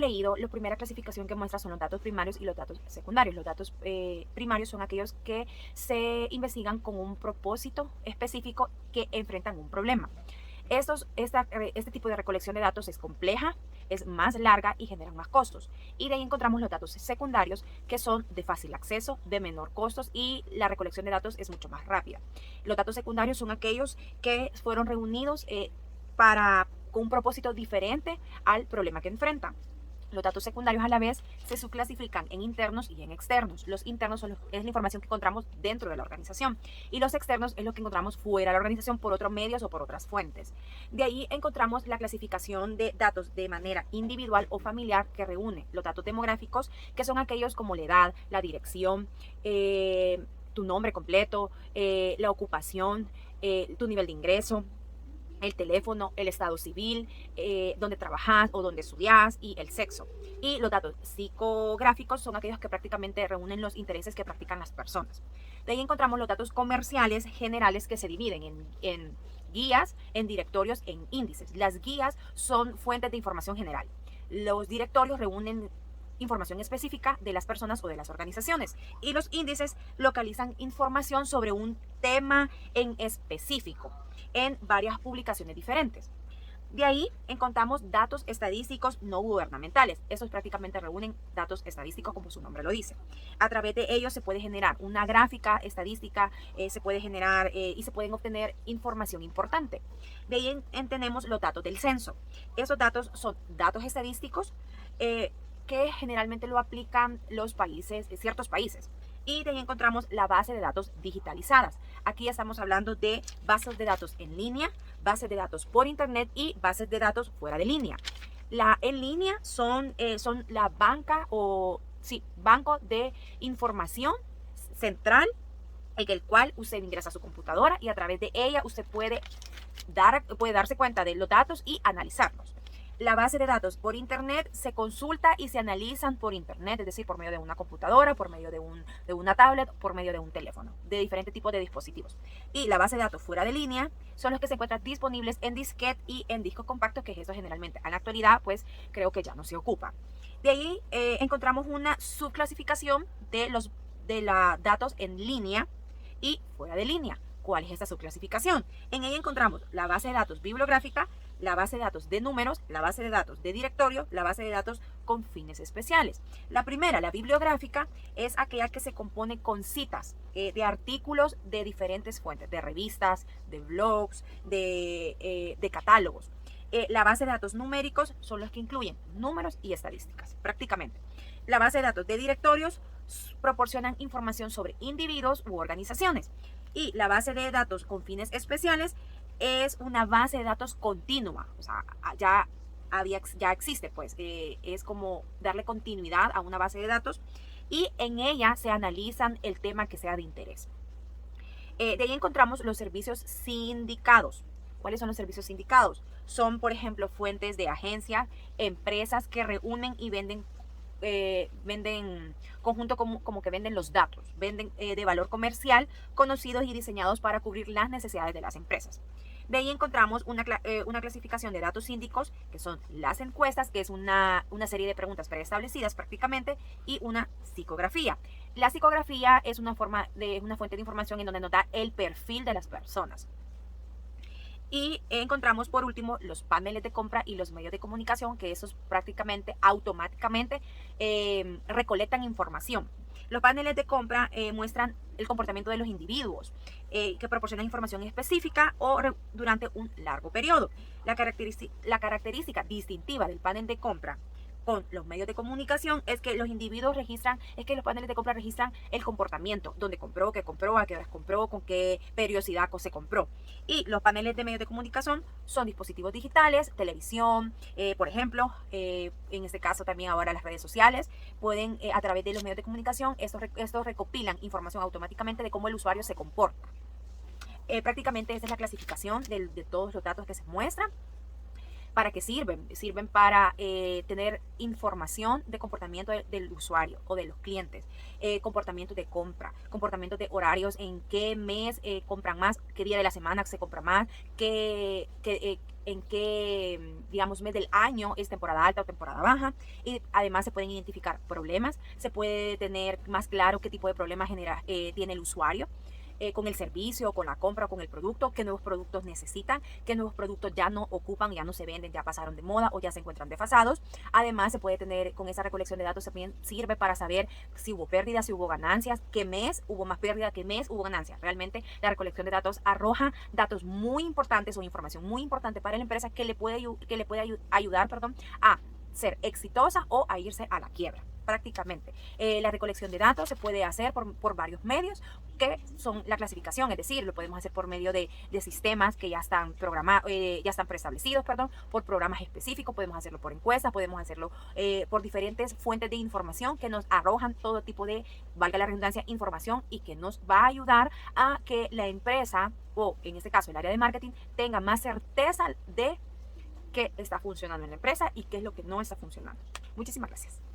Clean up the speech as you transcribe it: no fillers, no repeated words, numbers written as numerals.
leído, la primera clasificación que muestra son los datos primarios y los datos secundarios. Los datos primarios son aquellos que se investigan con un propósito específico que enfrentan un problema. Este tipo de recolección de datos es compleja, es más larga y genera más costos. Y de ahí encontramos los datos secundarios, que son de fácil acceso, de menor costos, y la recolección de datos es mucho más rápida. Los datos secundarios son aquellos que fueron reunidos con un propósito diferente al problema que enfrentan. Los datos secundarios a la vez se subclasifican en internos y en externos. Los internos es la información que encontramos dentro de la organización y los externos es lo que encontramos fuera de la organización por otros medios o por otras fuentes. De ahí encontramos la clasificación de datos de manera individual o familiar, que reúne los datos demográficos, que son aquellos como la edad, la dirección, tu nombre completo, la ocupación, tu nivel de ingreso, el teléfono, el estado civil, donde trabajas o donde estudias, y el sexo. Y los datos psicográficos son aquellos que prácticamente reúnen los intereses que practican las personas. De ahí encontramos los datos comerciales generales, que se dividen en guías, en directorios, en índices. Las guías son fuentes de información general. Los directorios reúnen información específica de las personas o de las organizaciones, y los índices localizan información sobre un tema en específico en varias publicaciones diferentes. De ahí encontramos datos estadísticos no gubernamentales. Estos prácticamente reúnen datos estadísticos como su nombre lo dice. A través de ellos se puede generar una gráfica estadística, se puede generar y se pueden obtener información importante. De ahí tenemos los datos del censo. Esos datos son datos estadísticos que generalmente lo aplican los países, ciertos países. Y de ahí encontramos la base de datos digitalizadas. Aquí estamos hablando de bases de datos en línea, bases de datos por internet y bases de datos fuera de línea. La en línea son la banco de información central, en el cual usted ingresa a su computadora y a través de ella usted puede darse cuenta de los datos y analizarlos. La base de datos por internet se consulta y se analizan por internet, es decir, por medio de una computadora, por medio de una tablet, por medio de un teléfono, de diferentes tipos de dispositivos. Y la base de datos fuera de línea son los que se encuentran disponibles en disquete y en discos compactos, que eso generalmente en la actualidad pues creo que ya no se ocupa. De ahí encontramos una subclasificación de los datos en línea y fuera de línea. ¿Cuál es esta subclasificación? En ella encontramos la base de datos bibliográfica, la base de datos de números, la base de datos de directorio, la base de datos con fines especiales. La primera, la bibliográfica, es aquella que se compone con citas de artículos de diferentes fuentes, de revistas, de blogs, de catálogos. La base de datos numéricos son los que incluyen números y estadísticas, prácticamente. La base de datos de directorios proporcionan información sobre individuos u organizaciones. Y la base de datos con fines especiales es una base de datos continua, o sea, ya existe, pues, es como darle continuidad a una base de datos, y en ella se analizan el tema que sea de interés. De ahí encontramos los servicios sindicados. ¿Cuáles son los servicios sindicados? Son, por ejemplo, fuentes de agencias, empresas que reúnen y venden conjunto como que venden los datos, venden de valor comercial, conocidos y diseñados para cubrir las necesidades de las empresas. De ahí encontramos una clasificación de datos síndicos, que son las encuestas, que es una serie de preguntas preestablecidas prácticamente, y una psicografía. La psicografía es una fuente de información en donde nos da el perfil de las personas. Y encontramos por último los paneles de compra y los medios de comunicación, que esos prácticamente automáticamente recolectan información. Los paneles de compra muestran el comportamiento de los individuos, que proporcionan información específica o durante un largo periodo. La característica distintiva del panel de compra con los medios de comunicación es que los paneles de compra registran el comportamiento, dónde compró, qué compró, a qué horas compró, con qué periodicidad se compró. Y los paneles de medios de comunicación son dispositivos digitales, televisión, por ejemplo, en este caso también ahora las redes sociales, pueden a través de los medios de comunicación, estos recopilan información automáticamente de cómo el usuario se comporta. Prácticamente esa es la clasificación de todos los datos que se muestran. ¿Para qué sirven? Sirven para tener información de comportamiento del usuario o de los clientes, comportamientos de compra, comportamientos de horarios, en qué mes compran más, qué día de la semana se compra más, en qué, digamos, mes del año es temporada alta o temporada baja. Y además se pueden identificar problemas, se puede tener más claro qué tipo de problemas tiene el usuario con el servicio, con la compra, con el producto, qué nuevos productos necesitan, qué nuevos productos ya no ocupan, ya no se venden, ya pasaron de moda o ya se encuentran desfasados. Además, se puede tener con esa recolección de datos también sirve para saber si hubo pérdidas, si hubo ganancias, qué mes hubo más pérdida, qué mes hubo ganancias. Realmente la recolección de datos arroja datos muy importantes o información muy importante para la empresa que le puede ayudar, perdón, a ser exitosa o a irse a la quiebra prácticamente. La recolección de datos se puede hacer por varios medios que son la clasificación, es decir, lo podemos hacer por medio de sistemas que ya están programados, ya están preestablecidos, perdón, por programas específicos, podemos hacerlo por encuestas, podemos hacerlo por diferentes fuentes de información que nos arrojan todo tipo de, valga la redundancia, información y que nos va a ayudar a que la empresa, o en este caso el área de marketing, tenga más certeza de qué está funcionando en la empresa y qué es lo que no está funcionando. Muchísimas gracias.